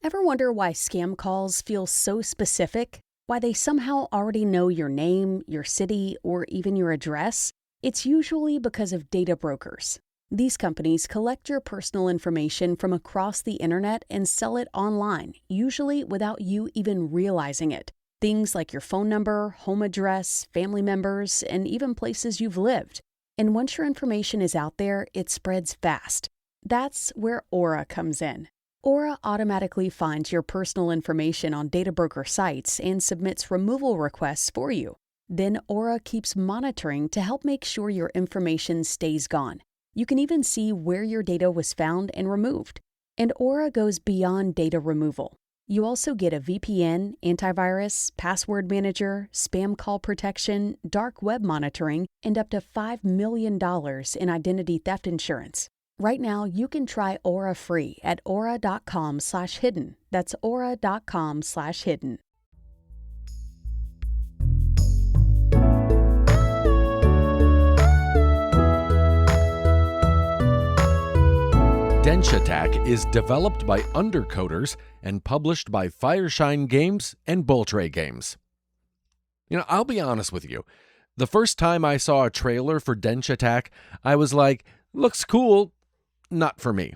Ever wonder why scam calls feel so specific? Why they somehow already know your name, your city, or even your address? It's usually because of data brokers. These companies collect your personal information from across the internet and sell it online, usually without you even realizing it. Things like your phone number, home address, family members, and even places you've lived. And once your information is out there, it spreads fast. That's where Aura comes in. Aura automatically finds your personal information on data broker sites and submits removal requests for you. Then Aura keeps monitoring to help make sure your information stays gone. You can even see where your data was found and removed. And Aura goes beyond data removal. You also get a VPN, antivirus, password manager, spam call protection, dark web monitoring, and up to $5 million in identity theft insurance. Right now, you can try Aura free at aura.com/hidden. That's aura.com/hidden. Denshattack is developed by undercoders and published by Fireshine Games and Boltray Games. I'll be honest with you. The first time I saw a trailer for Denshattack, I was like, looks cool, not for me.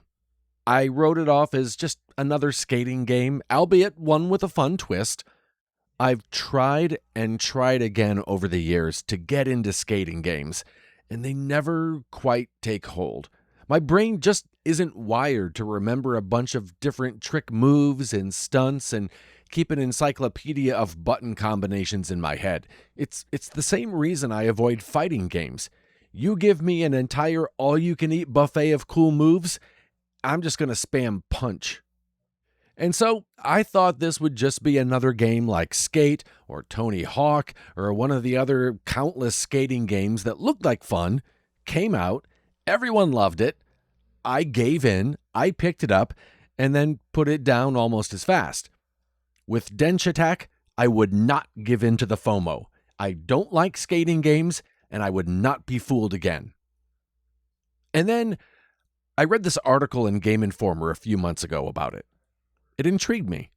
I wrote it off as just another skating game, albeit one with a fun twist. I've tried and tried again over the years to get into skating games, and they never quite take hold. My brain just isn't wired to remember a bunch of different trick moves and stunts and keep an encyclopedia of button combinations in my head. It's the same reason I avoid fighting games. You give me an entire all-you-can-eat buffet of cool moves, I'm just going to spam punch. And so I thought this would just be another game like Skate or Tony Hawk or one of the other countless skating games that looked like fun, came out, everyone loved it. I gave in, I picked it up, and then put it down almost as fast. With Denshattack, I would not give in to the FOMO. I don't like skating games, and I would not be fooled again. And then I read this article in Game Informer a few months ago about it. It intrigued me.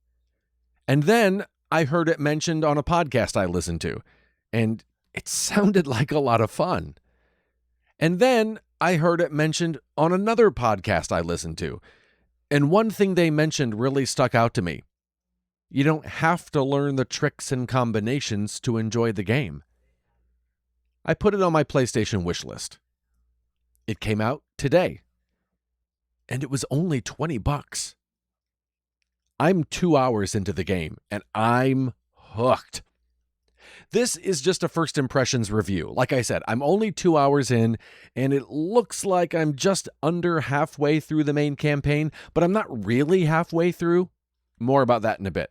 And then I heard it mentioned on a podcast I listened to, and it sounded like a lot of fun. And then I heard it mentioned on another podcast I listened to, and one thing they mentioned really stuck out to me. You don't have to learn the tricks and combinations to enjoy the game. I put it on my PlayStation wish list. It came out today, and it was only $20. I'm 2 hours into the game, and I'm hooked. This is just a first impressions review. Like I said, I'm only 2 hours in, and it looks like I'm just under halfway through the main campaign, but I'm not really halfway through. More about that in a bit.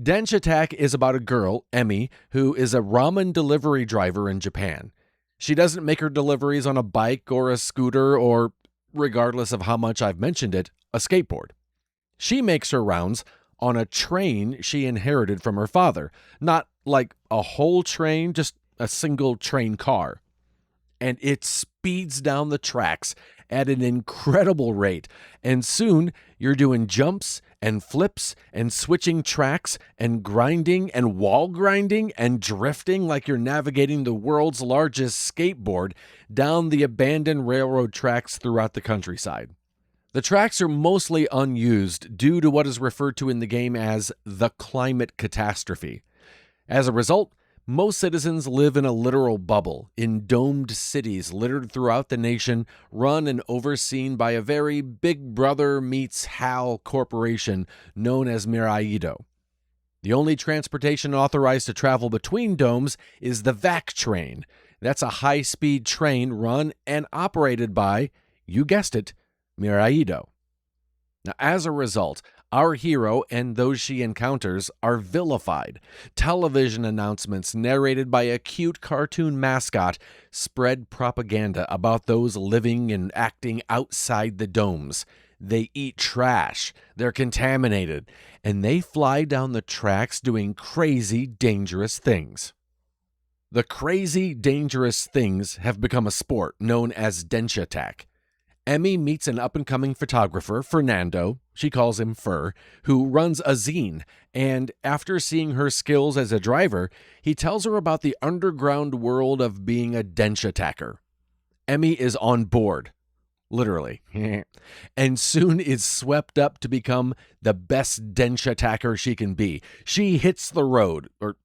Denshattack is about a girl, Emmy, who is a ramen delivery driver in Japan. She doesn't make her deliveries on a bike or a scooter or, regardless of how much I've mentioned it, a skateboard. She makes her rounds on a train she inherited from her father. Not like a whole train, just a single train car. And it speeds down the tracks at an incredible rate. And soon you're doing jumps and flips and switching tracks and grinding and wall grinding and drifting like you're navigating the world's largest skateboard down the abandoned railroad tracks throughout the countryside. The tracks are mostly unused due to what is referred to in the game as the climate catastrophe. As a result, most citizens live in a literal bubble, in domed cities littered throughout the nation, run and overseen by a very Big Brother meets HAL corporation known as Miraido. The only transportation authorized to travel between domes is the VAC train. That's a high-speed train run and operated by, you guessed it, Miraido. Now, as a result, our hero and those she encounters are vilified. Television announcements narrated by a cute cartoon mascot spread propaganda about those living and acting outside the domes. They eat trash, they're contaminated, and they fly down the tracks doing crazy, dangerous things. The crazy, dangerous things have become a sport known as Denshattack. Emmy meets an up-and-coming photographer, Fernando, she calls him Fur, who runs a zine, and after seeing her skills as a driver, he tells her about the underground world of being a Denshattacker. Emmy is on board, literally, and soon is swept up to become the best Denshattacker she can be. She hits the road, or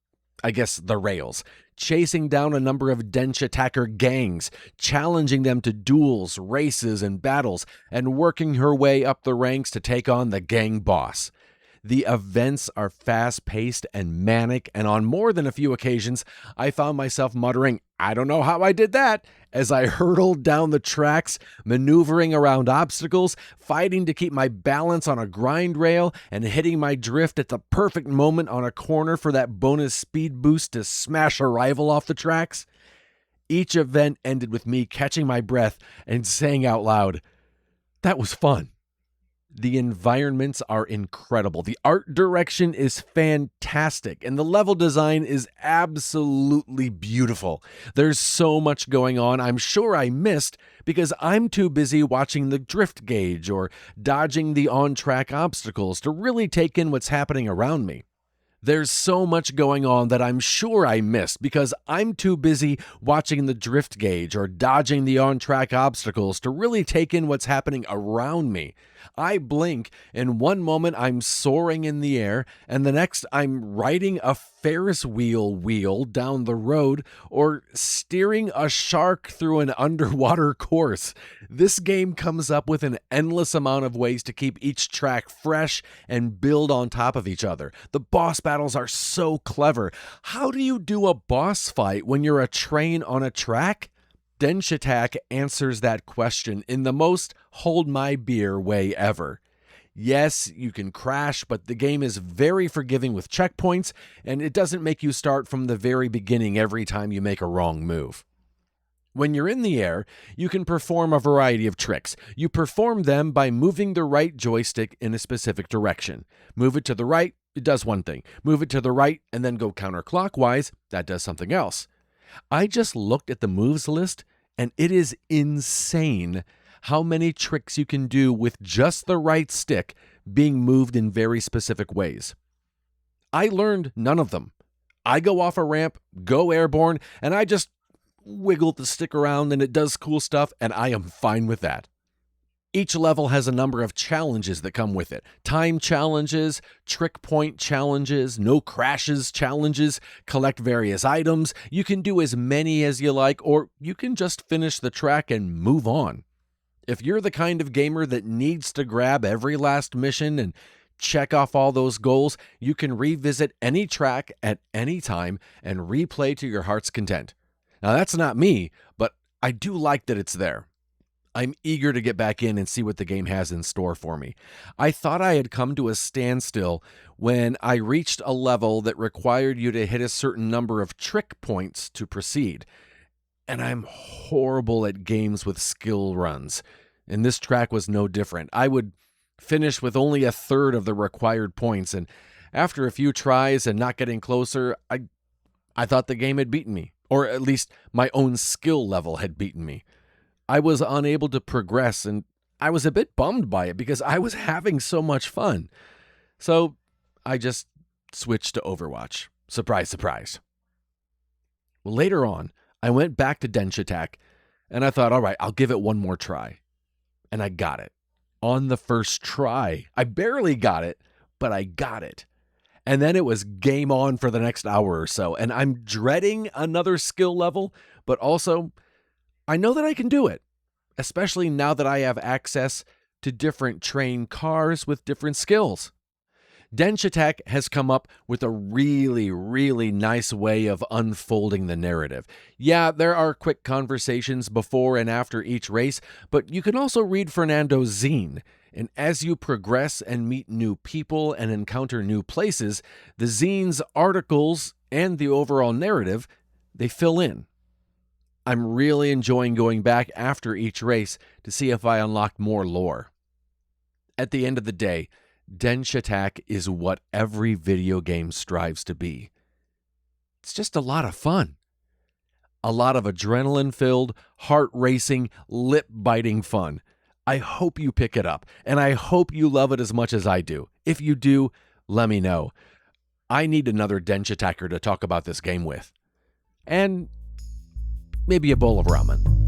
I guess the rails, chasing down a number of Denshattacker gangs, challenging them to duels, races, and battles, and working her way up the ranks to take on the gang boss. The events are fast-paced and manic, and on more than a few occasions, I found myself muttering, "I don't know how I did that," as I hurtled down the tracks, maneuvering around obstacles, fighting to keep my balance on a grind rail, and hitting my drift at the perfect moment on a corner for that bonus speed boost to smash a rival off the tracks. Each event ended with me catching my breath and saying out loud, "That was fun." The environments are incredible. The art direction is fantastic, and the level design is absolutely beautiful. There's so much going on I'm sure I missed because I'm too busy watching the drift gauge or dodging the on-track obstacles to really take in what's happening around me. There's so much going on that I'm sure I missed because I'm too busy watching the drift gauge or dodging the on-track obstacles to really take in what's happening around me. I blink, and one moment I'm soaring in the air, and the next I'm riding a Ferris wheel down the road or steering a shark through an underwater course. This game comes up with an endless amount of ways to keep each track fresh and build on top of each other. The boss battles are so clever. How do you do a boss fight when you're a train on a track? Denshattack answers that question in the most hold my beer way ever. Yes, you can crash, but the game is very forgiving with checkpoints, and it doesn't make you start from the very beginning every time you make a wrong move. When you're in the air, you can perform a variety of tricks. You perform them by moving the right joystick in a specific direction. Move it to the right, it does one thing. Move it to the right and then go counterclockwise, that does something else. I just looked at the moves list, and it is insane how many tricks you can do with just the right stick being moved in very specific ways. I learned none of them. I go off a ramp, go airborne, and I just wiggle the stick around and it does cool stuff, and I am fine with that. Each level has a number of challenges that come with it. Time challenges, trick point challenges, no crashes challenges, collect various items. You can do as many as you like, or you can just finish the track and move on. If you're the kind of gamer that needs to grab every last mission and check off all those goals, you can revisit any track at any time and replay to your heart's content. Now, that's not me, but I do like that it's there. I'm eager to get back in and see what the game has in store for me. I thought I had come to a standstill when I reached a level that required you to hit a certain number of trick points to proceed. And I'm horrible at games with skill runs, and this track was no different. I would finish with only a third of the required points, and after a few tries and not getting closer, I thought the game had beaten me, or at least my own skill level had beaten me. I was unable to progress, and I was a bit bummed by it because I was having so much fun. So I just switched to Overwatch. Surprise, surprise. Well, later on, I went back to Denshattack, and I thought, all right, I'll give it one more try. And I got it. On the first try. I barely got it, but I got it. And then it was game on for the next hour or so, and I'm dreading another skill level, but also I know that I can do it, especially now that I have access to different train cars with different skills. Denshattack has come up with a really, really nice way of unfolding the narrative. Yeah, there are quick conversations before and after each race, but you can also read Fernando's zine. And as you progress and meet new people and encounter new places, the zine's articles and the overall narrative, they fill in. I'm really enjoying going back after each race to see if I unlocked more lore. At the end of the day, Denshattack is what every video game strives to be. It's just a lot of fun. A lot of adrenaline-filled, heart-racing, lip-biting fun. I hope you pick it up, and I hope you love it as much as I do. If you do, let me know. I need another Denshattacker to talk about this game with. And maybe a bowl of ramen.